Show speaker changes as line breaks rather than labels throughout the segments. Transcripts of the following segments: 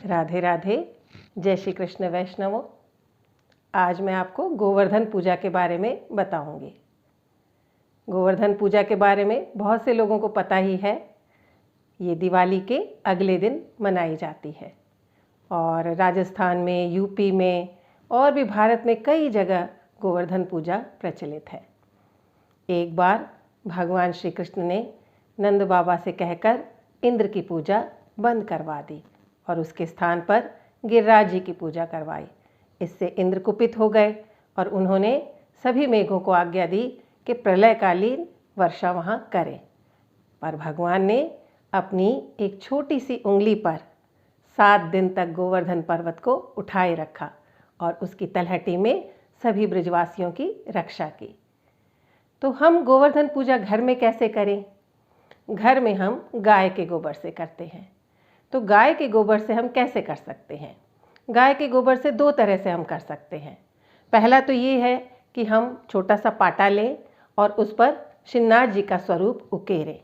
राधे राधे। जय श्री कृष्ण वैष्णवों। आज मैं आपको गोवर्धन पूजा के बारे में बताऊंगी। गोवर्धन पूजा के बारे में बहुत से लोगों को पता ही है। ये दिवाली के अगले दिन मनाई जाती है और राजस्थान में, यूपी में और भी भारत में कई जगह गोवर्धन पूजा प्रचलित है। एक बार भगवान श्री कृष्ण ने नंद बाबा से कहकर इंद्र की पूजा बंद करवा दी और उसके स्थान पर गिरिराज जी की पूजा करवाई। इससे इंद्र कुपित हो गए और उन्होंने सभी मेघों को आज्ञा दी कि प्रलयकालीन वर्षा वहाँ करें। पर भगवान ने अपनी एक छोटी सी उंगली पर 7 दिन तक गोवर्धन पर्वत को उठाए रखा और उसकी तलहटी में सभी ब्रजवासियों की रक्षा की। तो हम गोवर्धन पूजा घर में कैसे करें? घर में हम गाय के गोबर से करते हैं। तो गाय के गोबर से हम कैसे कर सकते हैं? गाय के गोबर से 2 तरह से हम कर सकते हैं। पहला तो ये है कि हम छोटा सा पाटा लें और उस पर श्रीनाथ जी का स्वरूप उकेरें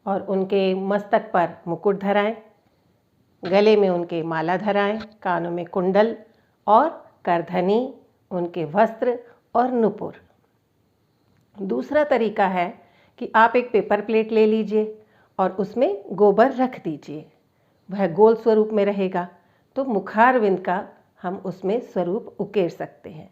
और उनके मस्तक पर मुकुट धराएं, गले में उनके माला धराएं, कानों में कुंडल और करधनी, उनके वस्त्र और नुपुर। दूसरा तरीका है कि आप एक पेपर प्लेट ले लीजिए और उसमें गोबर रख दीजिए। वह गोल स्वरूप में रहेगा तो मुखारविंद का हम उसमें स्वरूप उकेर सकते हैं।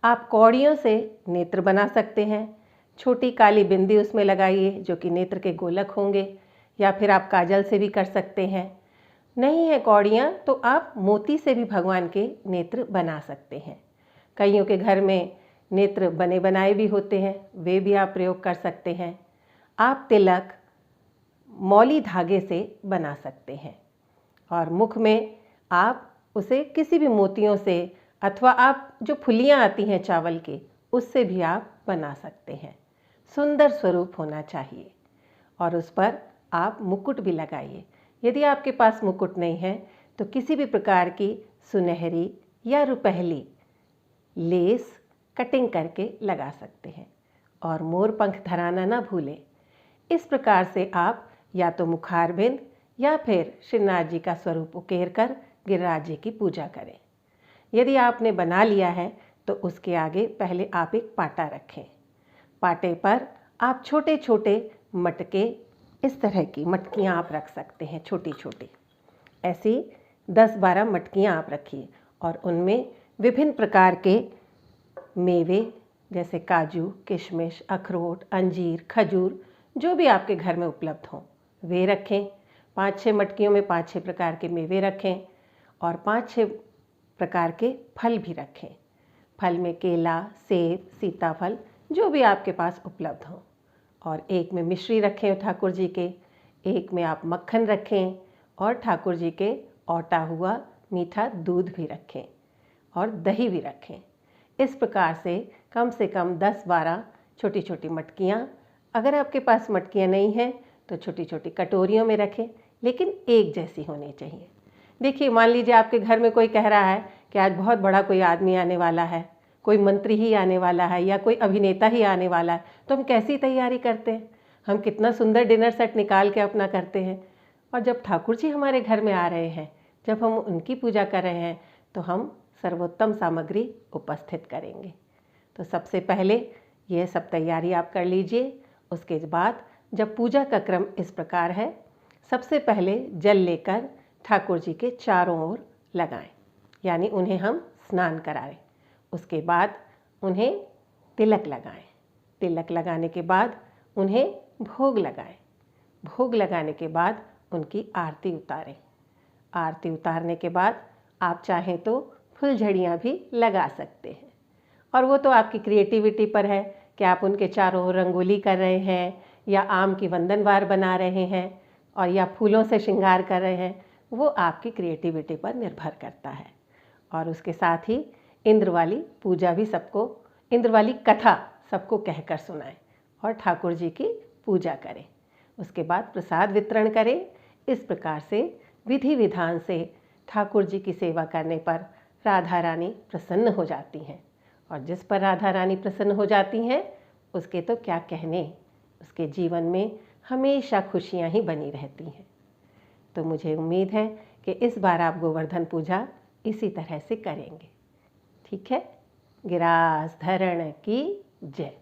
आप कौड़ियों से नेत्र बना सकते हैं। छोटी काली बिंदी उसमें लगाइए जो कि नेत्र के गोलक होंगे, या फिर आप काजल से भी कर सकते हैं। नहीं है कौड़ियाँ तो आप मोती से भी भगवान के नेत्र बना सकते हैं। कईयों के घर में नेत्र बने बनाए भी होते हैं, वे भी आप प्रयोग कर सकते हैं। आप तिलक मौली धागे से बना सकते हैं और मुख में आप उसे किसी भी मोतियों से अथवा आप जो फुलियाँ आती हैं चावल के, उससे भी आप बना सकते हैं। सुंदर स्वरूप होना चाहिए और उस पर आप मुकुट भी लगाइए। यदि आपके पास मुकुट नहीं है तो किसी भी प्रकार की सुनहरी या रुपहली लेस कटिंग करके लगा सकते हैं और मोर पंख धराना ना भूलें। इस प्रकार से आप या तो मुखारबिंद या फिर श्रीनाथ जी का स्वरूप उकेर कर गिरिराज जी की पूजा करें। यदि आपने बना लिया है तो उसके आगे पहले आप एक पाटा रखें। पाटे पर आप छोटे छोटे मटके, इस तरह की मटकियाँ आप रख सकते हैं, छोटी छोटी ऐसी 10-12 मटकियाँ आप रखिए और उनमें विभिन्न प्रकार के मेवे जैसे काजू, किशमिश, अखरोट, अंजीर, खजूर, जो भी आपके घर में उपलब्ध हों वे रखें। 5-6 मटकियों में 5-6 प्रकार के मेवे रखें और 5-6 प्रकार के फल भी रखें। फल में केला, सेब, सीताफल, जो भी आपके पास उपलब्ध हों। और एक में मिश्री रखें ठाकुर जी के, एक में आप मक्खन रखें और ठाकुर जी के औटा हुआ मीठा दूध भी रखें और दही भी रखें। इस प्रकार से कम 10-12 छोटी छोटी मटकियाँ, अगर आपके पास मटकियाँ नहीं हैं तो छोटी छोटी कटोरियों में रखें, लेकिन एक जैसी होनी चाहिए। देखिए, मान लीजिए आपके घर में कोई कह रहा है कि आज बहुत बड़ा कोई आदमी आने वाला है, कोई मंत्री ही आने वाला है या कोई अभिनेता ही आने वाला है, तो हम कैसी तैयारी करते हैं? हम कितना सुंदर डिनर सेट निकाल के अपना करते हैं। और जब ठाकुर जी हमारे घर में आ रहे हैं, जब हम उनकी पूजा कर रहे हैं, तो हम सर्वोत्तम सामग्री उपस्थित करेंगे। तो सबसे पहले ये सब तैयारी आप कर लीजिए। उसके बाद जब पूजा का क्रम इस प्रकार है, सबसे पहले जल लेकर ठाकुर जी के चारों ओर लगाएं, यानी उन्हें हम स्नान कराएं। उसके बाद उन्हें तिलक लगाएं। तिलक लगाने के बाद उन्हें भोग लगाएं। भोग लगाने के बाद उनकी आरती उतारें। आरती उतारने के बाद आप चाहें तो फुलझड़ियाँ भी लगा सकते हैं और वो तो आपकी क्रिएटिविटी पर है कि आप उनके चारों ओर रंगोली कर रहे हैं या आम की वंदनवार बना रहे हैं और या फूलों से श्रृंगार कर रहे हैं। वो आपकी क्रिएटिविटी पर निर्भर करता है। और उसके साथ ही इंद्र वाली पूजा भी सबको, इंद्र वाली कथा सबको कहकर सुनाएं और ठाकुर जी की पूजा करें। उसके बाद प्रसाद वितरण करें। इस प्रकार से विधि विधान से ठाकुर जी की सेवा करने पर राधा रानी प्रसन्न हो जाती हैं और जिस पर राधा रानी प्रसन्न हो जाती हैं उसके तो क्या कहने, उसके जीवन में हमेशा खुशियाँ ही बनी रहती हैं। तो मुझे उम्मीद है कि इस बार आप गोवर्धन पूजा इसी तरह से करेंगे। ठीक है। गिरास धरण की जय।